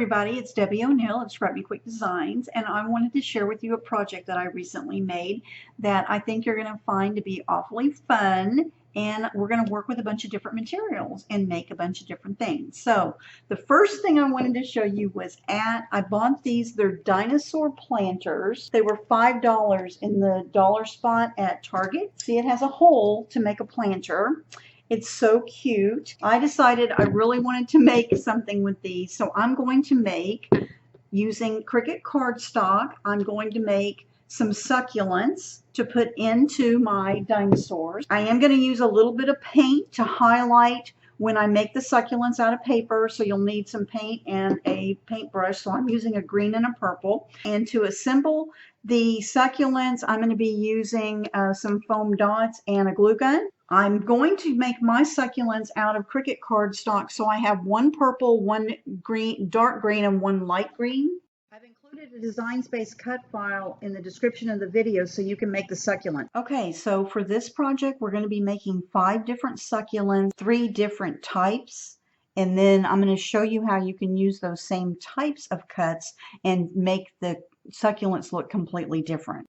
everybody, it's Debbie O'Neill of Scrap Me Quick Designs, and I wanted to share with you a project that I recently made that I think you're going to find to be awfully fun, and we're going to work with a bunch of different materials and make a bunch of different things. So the first thing I wanted to show you was I bought these, they're Dinosaur Planters. They were $5 in the dollar spot at Target. See, it has a hole to make a planter. It's so cute. I decided I really wanted to make something with these, so I'm going to make, using Cricut cardstock, I'm going to make some succulents to put into my dinosaurs. I am going to use a little bit of paint to highlight when I make the succulents out of paper, so you'll need some paint and a paintbrush. So I'm using a green and a purple. And to assemble the succulents, I'm going to be using some foam dots and a glue gun. I'm going to make my succulents out of Cricut cardstock, so I have one purple, one green, dark green, and one light green. I've included a Design Space cut file in the description of the video so you can make the succulent. Okay, so for this project, we're going to be making 5 different succulents, 3 different types, and then I'm going to show you how you can use those same types of cuts and make the succulents look completely different.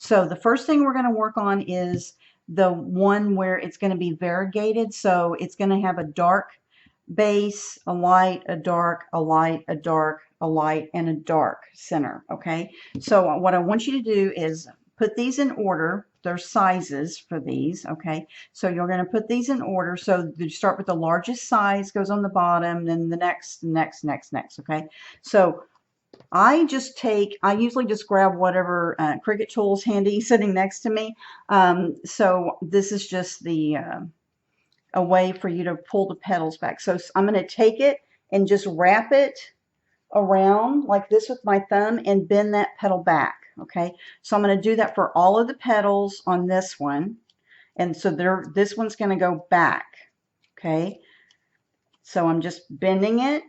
So the first thing we're going to work on is the one where it's going to be variegated. So it's going to have a dark base, a light, a dark, a light, a dark, a light, and a dark center. Okay, so what I want you to do is put these in order. There's sizes for these. Okay, so you're going to put these in order. So you start with the largest size, goes on the bottom, then the next. Okay, so I usually just grab whatever Cricut tools handy sitting next to me. So this is just a way for you to pull the petals back. So I'm going to take it and just wrap it around like this with my thumb and bend that petal back. Okay, so I'm going to do that for all of the petals on this one. And so this one's going to go back. Okay, so I'm just bending it.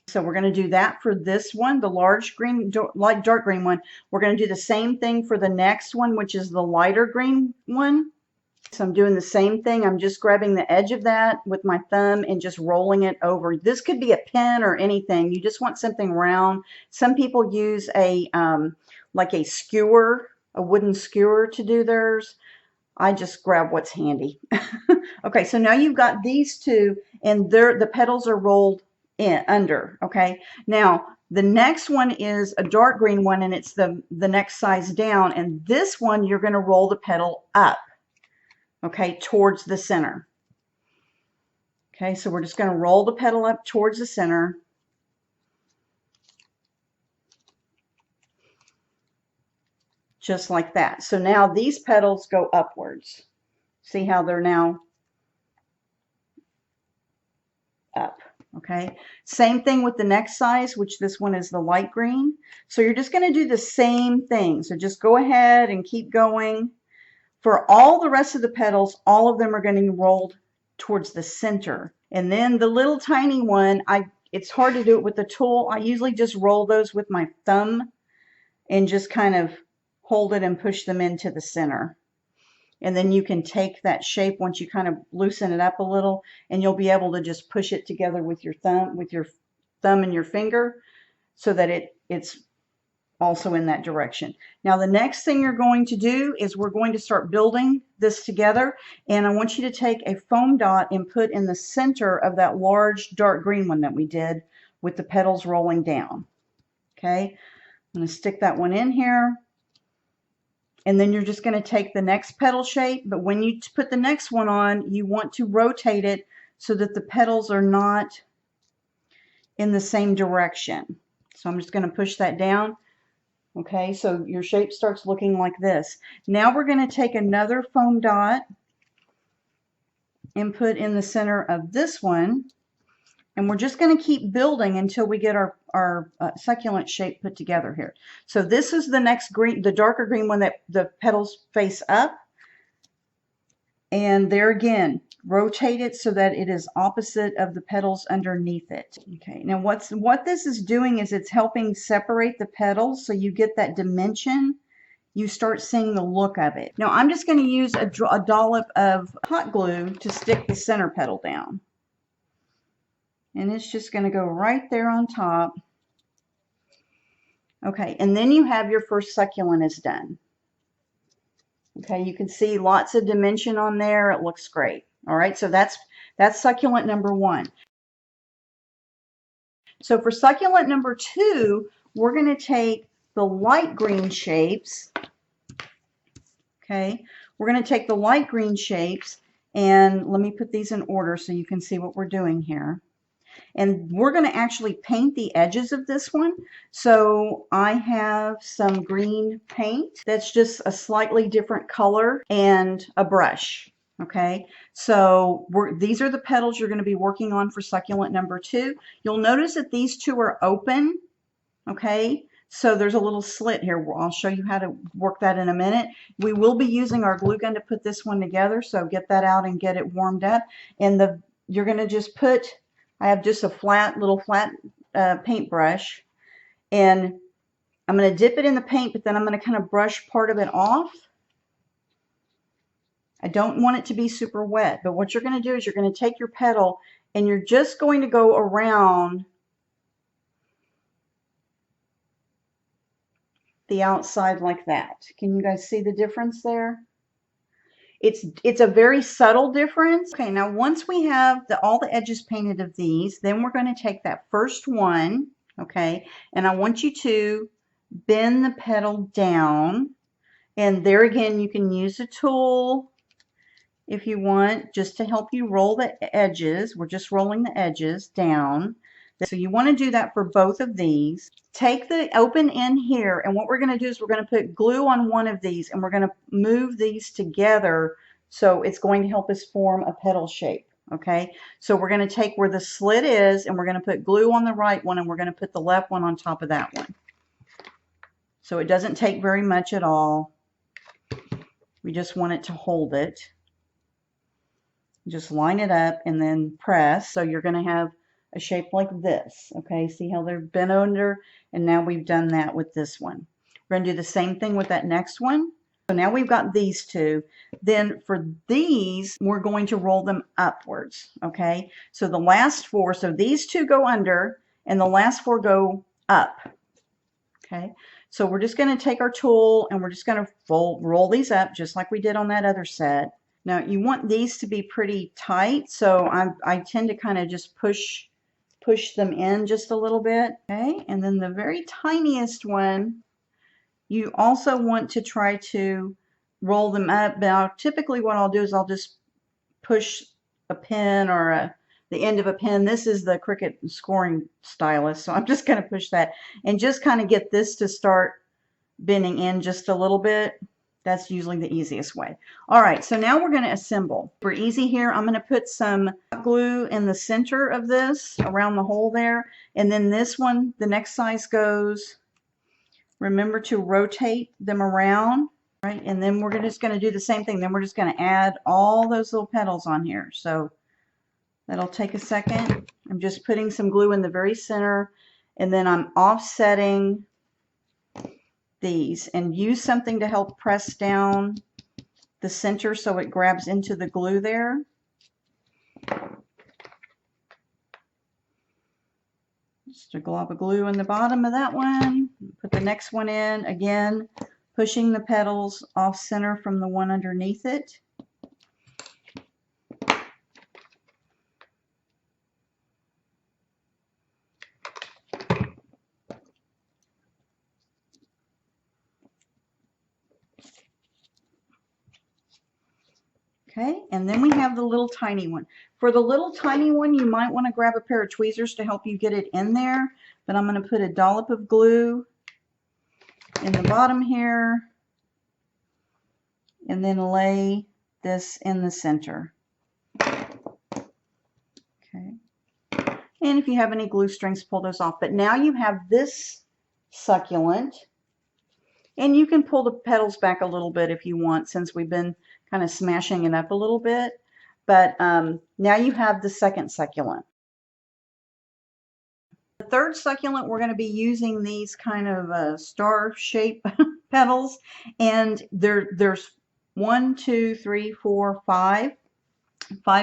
So we're going to do that for this one, the large green, light dark green one. We're going to do the same thing for the next one, which is the lighter green one. So I'm doing the same thing. I'm just grabbing the edge of that with my thumb and just rolling it over. This could be a pen or anything. You just want something round. Some people use a like a skewer, a wooden skewer to do theirs. I just grab what's handy. Okay, so now you've got these two, and the petals are rolled under. Okay, now the next one is a dark green one, and it's the next size down, and this one you're going to roll the petal up, okay, towards the center. Okay, so we're just going to roll the petal up towards the center. Just like that. So now these petals go upwards. See how they're now up. Okay, same thing with the next size, which this one is the light green. So you're just going to do the same thing. So just go ahead and keep going. For all the rest of the petals, all of them are going to be rolled towards the center. And then the little tiny one, it's hard to do it with the tool. I usually just roll those with my thumb and just kind of hold it and push them into the center. And then you can take that shape once you kind of loosen it up a little, and you'll be able to just push it together with your thumb and your finger so that it's also in that direction. Now the next thing you're going to do is we're going to start building this together, and I want you to take a foam dot and put in the center of that large dark green one that we did with the petals rolling down. Okay, I'm going to stick that one in here. And then you're just going to take the next petal shape, but when you put the next one on, you want to rotate it so that the petals are not in the same direction. So I'm just going to push that down. Okay, so your shape starts looking like this. Now we're going to take another foam dot and put in the center of this one. And we're just going to keep building until we get our succulent shape put together here. So this is the next green, the darker green one that the petals face up. And there again, rotate it so that it is opposite of the petals underneath it. Okay, now what this is doing is it's helping separate the petals so you get that dimension you start seeing the look of it. Now I'm just going to use a dollop of hot glue to stick the center petal down. And it's just going to go right there on top. Okay, and then you have your first succulent is done. Okay, you can see lots of dimension on there. It looks great. All right, so that's succulent number 1. So for succulent number 2, we're going to take the light green shapes. Okay, we're going to take the light green shapes, and let me put these in order so you can see what we're doing here. And we're going to actually paint the edges of this one. So I have some green paint that's just a slightly different color and a brush. Okay, so these are the petals you're going to be working on for succulent number 2. You'll notice that these two are open. Okay, so there's a little slit here. I'll show you how to work that in a minute. We will be using our glue gun to put this one together, so get that out and get it warmed up. And you're going to just put, I have just a little flat paintbrush, and I'm going to dip it in the paint, but then I'm going to kind of brush part of it off. I don't want it to be super wet, but what you're going to do is you're going to take your petal and you're just going to go around the outside like that. Can you guys see the difference there? It's a very subtle difference. Okay, now once we have all the edges painted of these, then we're going to take that first one, okay, and I want you to bend the petal down, and there again you can use a tool if you want, just to help you roll the edges. We're just rolling the edges down. So you want to do that for both of these. Take the open end here, and what we're going to do is we're going to put glue on one of these, and we're going to move these together so it's going to help us form a petal shape. Okay, so we're going to take where the slit is, and we're going to put glue on the right one, and we're going to put the left one on top of that one. So it doesn't take very much at all. We just want it to hold it. Just line it up and then press. So you're going to have a shape like this. Okay, see how they're bent under? And now we've done that with this one. We're going to do the same thing with that next one. So now we've got these two. Then for these, we're going to roll them upwards. Okay, so the last 4, so these 2 go under and the last 4 go up. Okay, so we're just going to take our tool and we're just going to roll these up just like we did on that other set. Now you want these to be pretty tight, so I tend to kind of just push them in just a little bit. Okay, and then the very tiniest one, you also want to try to roll them up. Now typically what I'll do is I'll just push a pen or the end of a pen. This is the Cricut scoring stylus, so I'm just going to push that and just kind of get this to start bending in just a little bit. That's usually the easiest way. All right, so now we're going to assemble. For easy here, I'm going to put some glue in the center of this, around the hole there, and then this one, the next size goes. Remember to rotate them around, right? And then we're just going to do the same thing. Then we're just going to add all those little petals on here. So that'll take a second. I'm just putting some glue in the very center, and then I'm offsetting these, and use something to help press down the center so it grabs into the glue there. Just a glob of glue in the bottom of that one. Put the next one in, again pushing the petals off center from the one underneath it. Okay, and then we have the little tiny one. For the little tiny one, you might want to grab a pair of tweezers to help you get it in there, but I'm going to put a dollop of glue in the bottom here, and then lay this in the center. Okay, and if you have any glue strings, pull those off. But now you have this succulent, and you can pull the petals back a little bit if you want, since we've been kind of smashing it up a little bit. But now you have the second succulent. The third succulent, we're going to be using these kind of star shape petals, and there's 1, 2, 3, 4, 5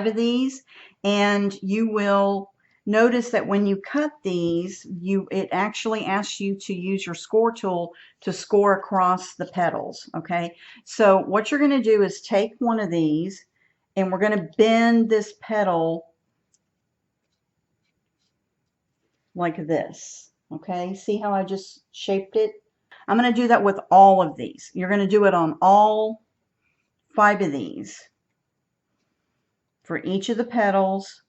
of these, and you will notice that when you cut these, it actually asks you to use your score tool to score across the petals. Okay, so what you're going to do is take one of these, and we're going to bend this petal like this. Okay, see how I just shaped it? I'm going to do that with all of these. You're going to do it on all 5 of these for each of the petals.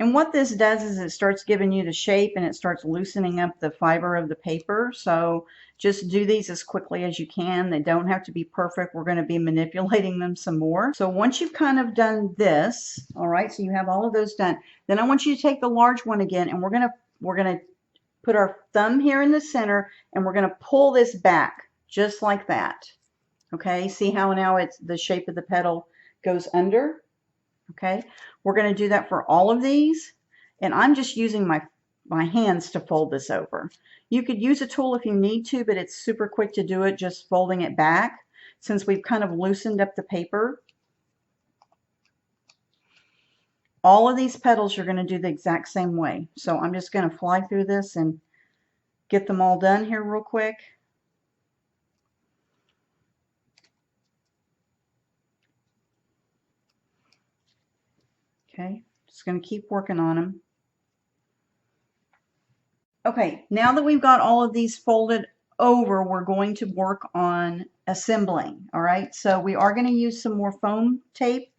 And what this does is it starts giving you the shape, and it starts loosening up the fiber of the paper. So just do these as quickly as you can. They don't have to be perfect. We're going to be manipulating them some more. So once you've kind of done this, all right, so you have all of those done, then I want you to take the large one again, and we're going to put our thumb here in the center, and we're going to pull this back just like that. Okay, see how now it's the shape of the petal goes under? Okay, we're going to do that for all of these, and I'm just using my hands to fold this over. You could use a tool if you need to, but it's super quick to do it just folding it back since we've kind of loosened up the paper. All of these petals you're going to do the exact same way. So I'm just going to fly through this and get them all done here real quick. Okay, just going to keep working on them. Okay, now that we've got all of these folded over, we're going to work on assembling. All right, so we are going to use some more foam tape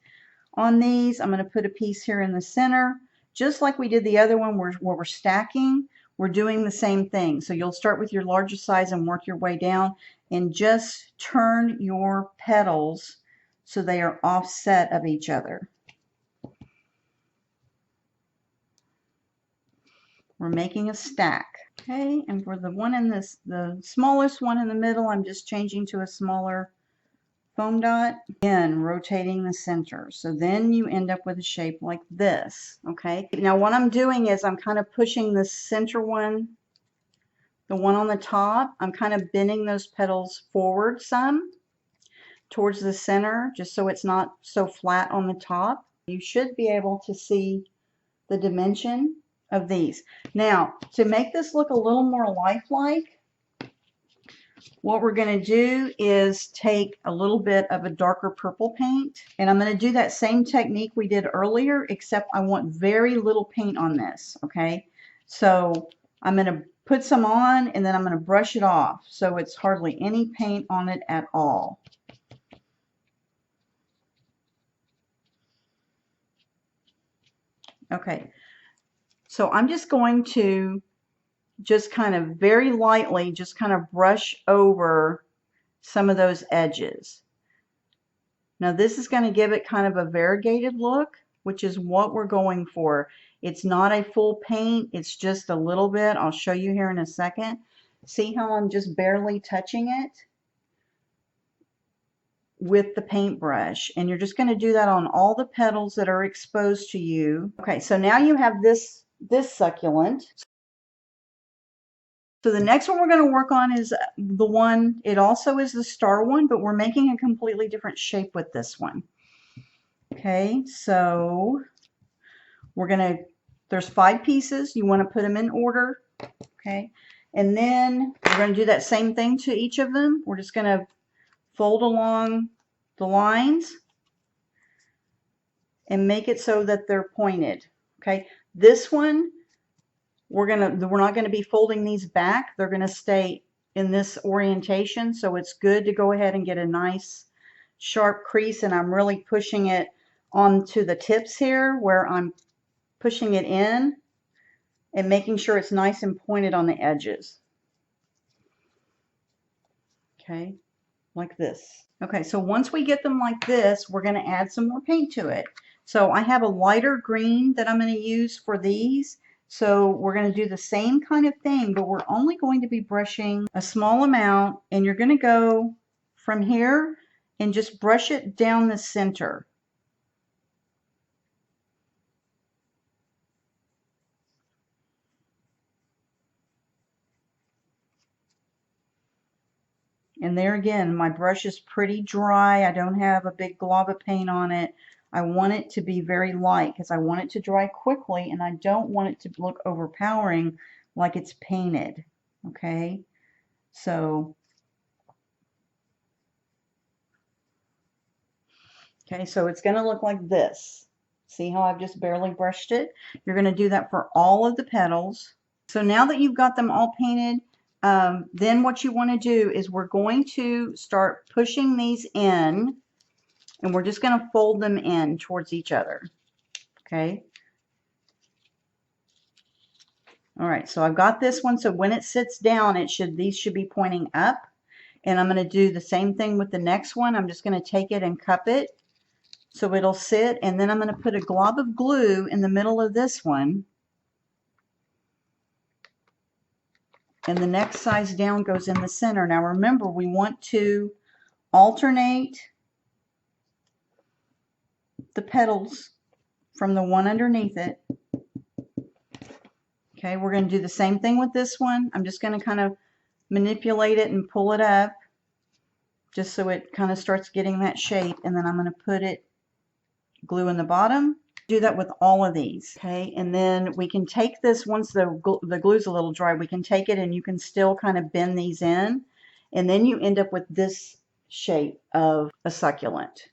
on these. I'm going to put a piece here in the center, just like we did the other one where we're stacking. We're doing the same thing. So you'll start with your largest size and work your way down, and just turn your petals so they are offset of each other. We're making a stack. Okay, and for the one in this, the smallest one in the middle, I'm just changing to a smaller foam dot. Again, rotating the center. So then you end up with a shape like this. Okay, now what I'm doing is I'm kind of pushing the center one, the one on the top, I'm kind of bending those petals forward some towards the center, just so it's not so flat on the top. You should be able to see the dimension of these. Now, to make this look a little more lifelike, what we're going to do is take a little bit of a darker purple paint, and I'm going to do that same technique we did earlier, except I want very little paint on this. Okay, so I'm going to put some on, and then I'm going to brush it off so it's hardly any paint on it at all. Okay, so I'm just going to just kind of very lightly just kind of brush over some of those edges. Now this is going to give it kind of a variegated look, which is what we're going for. It's not a full paint, it's just a little bit. I'll show you here in a second. See how I'm just barely touching it with the paintbrush, and you're just going to do that on all the petals that are exposed to you. Okay, so now you have this succulent. So the next one we're going to work on is the one, it also is the star one, but we're making a completely different shape with this one. Okay, so we're going to, there's 5 pieces. You want to put them in order. Okay, and then we're going to do that same thing to each of them. We're just going to fold along the lines and make it so that they're pointed. Okay, this one, we're not going to be folding these back. They're going to stay in this orientation, so it's good to go ahead and get a nice sharp crease, and I'm really pushing it onto the tips here where I'm pushing it in and making sure it's nice and pointed on the edges. Okay, like this. Okay, so once we get them like this, we're going to add some more paint to it. So I have a lighter green that I'm going to use for these. So we're going to do the same kind of thing, but we're only going to be brushing a small amount, and you're going to go from here and just brush it down the center. And there again, my brush is pretty dry. I don't have a big glob of paint on it. I want it to be very light because I want it to dry quickly, and I don't want it to look overpowering like it's painted. Okay, so it's going to look like this. See how I've just barely brushed it? You're going to do that for all of the petals. So now that you've got them all painted, then what you want to do is we're going to start pushing these in, and we're just going to fold them in towards each other. Okay. All right, so I've got this one, so when it sits down, these should be pointing up. And I'm going to do the same thing with the next one. I'm just going to take it and cup it so it'll sit, and then I'm going to put a glob of glue in the middle of this one. And the next size down goes in the center. Now remember, we want to alternate the petals from the one underneath it. Okay, we're going to do the same thing with this one. I'm just going to kind of manipulate it and pull it up just so it kind of starts getting that shape, and then I'm going to put it glue in the bottom. Do that with all of these. Okay, and then we can take this, once the glue's a little dry, we can take it and you can still kind of bend these in, and then you end up with this shape of a succulent.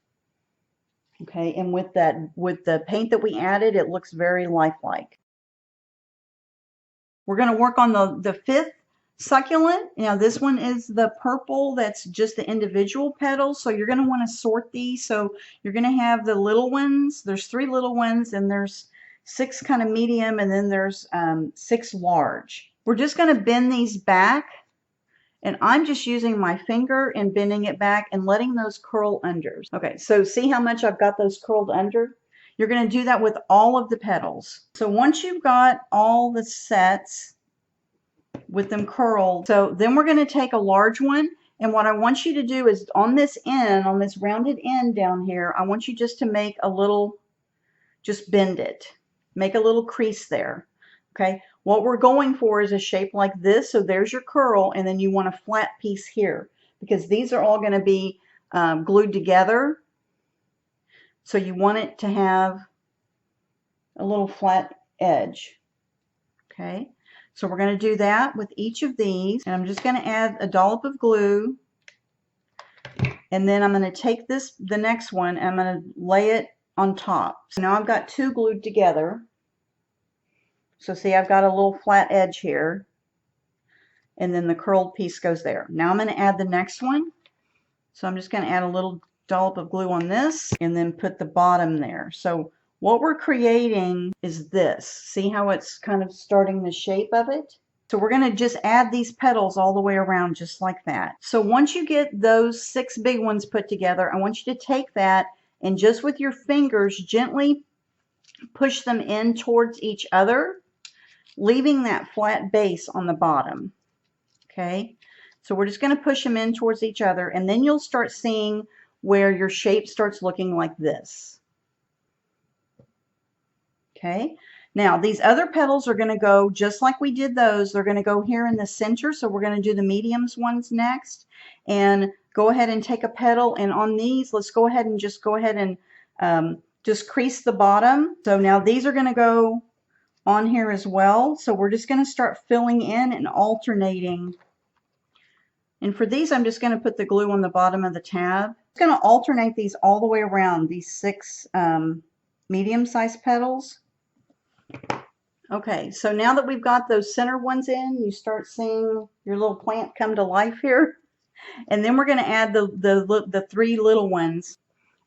Okay, and with the paint that we added, it looks very lifelike. We're going to work on the fifth succulent. Now this one is the purple, that's just the individual petals, so you're going to want to sort these. So you're going to have the little ones, there's 3 little ones, and there's 6 kind of medium, and then there's 6 large. We're just going to bend these back, and I'm just using my finger and bending it back and letting those curl under. Okay, so see how much I've got those curled under? You're going to do that with all of the petals. So once you've got all the sets with them curled, so then we're going to take a large one, and what I want you to do is on this end, on this rounded end down here, I want you just to make a little, just bend it, make a little crease there. Okay, what we're going for is a shape like this. So there's your curl, and then you want a flat piece here because these are all going to be glued together. So you want it to have a little flat edge. Okay, so we're going to do that with each of these, and I'm just going to add a dollop of glue, and then I'm going to take this, the next one, and I'm going to lay it on top. So now I've got 2 glued together. So see, I've got a little flat edge here, and then the curled piece goes there. Now I'm going to add the next one. So I'm just going to add a little dollop of glue on this, and then put the bottom there. So what we're creating is this. See how it's kind of starting the shape of it? So we're going to just add these petals all the way around just like that. So once you get those 6 big ones put together, I want you to take that and just with your fingers gently push them in towards each other, leaving that flat base on the bottom. Okay, so we're just going to push them in towards each other, and then you'll start seeing where your shape starts looking like this. Okay, now these other petals are going to go just like we did those. They're going to go here in the center, so we're going to do the mediums ones next. And go ahead and take a petal, and on these, let's go ahead and just just crease the bottom. So now these are going to go on here as well. So we're just going to start filling in and alternating. And for these, I'm just going to put the glue on the bottom of the tab. I'm going to alternate these all the way around, these 6 medium-sized petals. Okay, so now that we've got those center ones in, you start seeing your little plant come to life here. And then we're going to add the 3 little ones.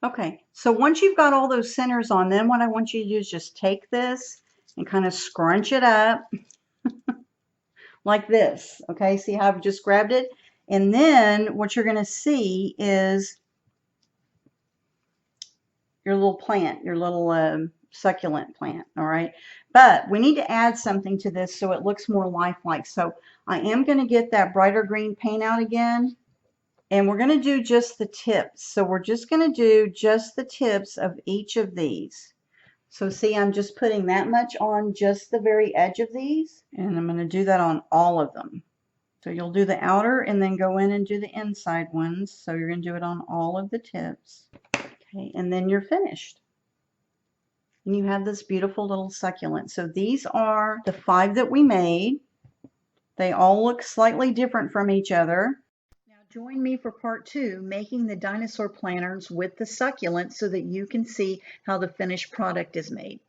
Okay, so once you've got all those centers on, then what I want you to do is just take this and kind of scrunch it up like this. Okay, see how I've just grabbed it? And then what you're going to see is your little plant, your little succulent plant. All right, but we need to add something to this so it looks more lifelike. So I am going to get that brighter green paint out again, and we're going to do just the tips. So we're just going to do just the tips of each of these. So see, I'm just putting that much on just the very edge of these, and I'm going to do that on all of them. So you'll do the outer and then go in and do the inside ones. So you're going to do it on all of the tips. Okay, and then you're finished. And you have this beautiful little succulent. So these are the 5 that we made. They all look slightly different from each other. Now join me for part 2, making the dinosaur planters with the succulents so that you can see how the finished product is made.